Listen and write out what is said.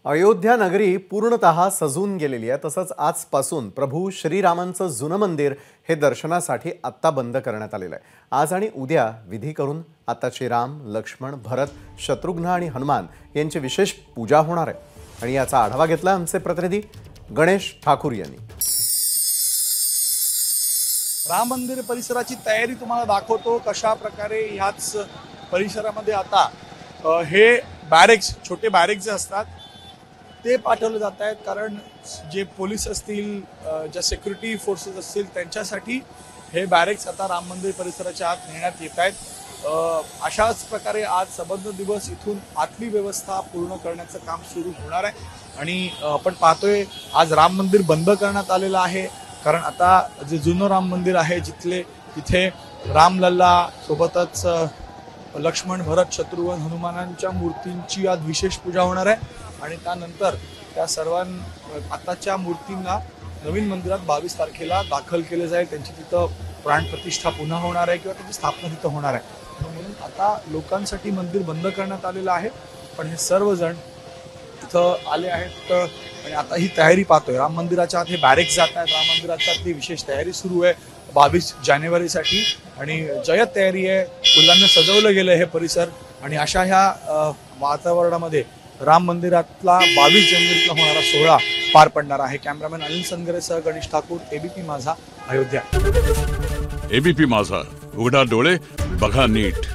अयोध्या नगरी पूर्णतः सजून गेलेली आहे। तसंच आजपासून प्रभू श्रीरामांचं जुनं मंदिर हे दर्शनासाठी आत्ता बंद करण्यात आलेलं आहे। आज आणि उद्या विधी करून आताचे राम, लक्ष्मण, भरत, शत्रुघ्न आणि हनुमान यांची विशेष पूजा होणार आहे। आणि याचा आढावा घेतला आमचे प्रतिनिधी गणेश ठाकूर यांनी। राम मंदिर परिसराची तयारी तुम्हाला दाखवतो कशा प्रकारे ह्याच परिसरामध्ये आता हे बॅरेक्स, छोटे बॅरेक्स जे असतात ते पाठवले जात आहेत। कारण जे पोलीस असतील, ज्या सिक्युरिटी फोर्सेस असतील त्यांच्यासाठी हे बॅरेक्स आता राम मंदिर परिसराच्या आत नेण्यात येत आहेत। अशाच प्रकारे आज सबंध दिवस इथून आतली व्यवस्था पूर्ण करण्याचं काम सुरू होणार आहे। आणि आपण पाहतोय आज राम मंदिर बंद करण्यात आलेलं आहे। कारण आता जे जुनं राम मंदिर आहे तिथे रामलल्ला सोबतच लक्ष्मण, भरत, शत्रुघ्न, हनुमानांच्या मूर्तींची आज विशेष पूजा होणार आहे। आणि त्यानंतर त्या आताच्या मूर्तींना नवीन मंदिरात 22 तारखेला दाखल केले जाईल। त्यांची तिथं प्राणप्रतिष्ठा पुन्हा होणार आहे किंवा त्याची स्थापना तिथं होणार आहे। म्हणून आता लोकांसाठी मंदिर बंद करण्यात आलेलं आहे। पण हे सर्वजण इथं आले आहेत आणि आता ही तयारी पाहतोय। राम मंदिराच्या आत हे बॅरेक्स जात आहेत। राम मंदिराच्या आत विशेष तयारी सुरू आहे 22 जानेवारीसाठी आणि जय्यत तयारी आहे। फुलांना सजवलं गेलं हे परिसर आणि अशा ह्या वातावरणामध्ये राम मंदिरातला 22 जानेवारीला होणारा सोहळा पार पडणार आहे। कॅमेरामॅन अनिल संगरेसह गणेश ठाकूर, एबीपी माझा, अयोध्या। एबीपी माझा, उघडा डोळे बघा नीट।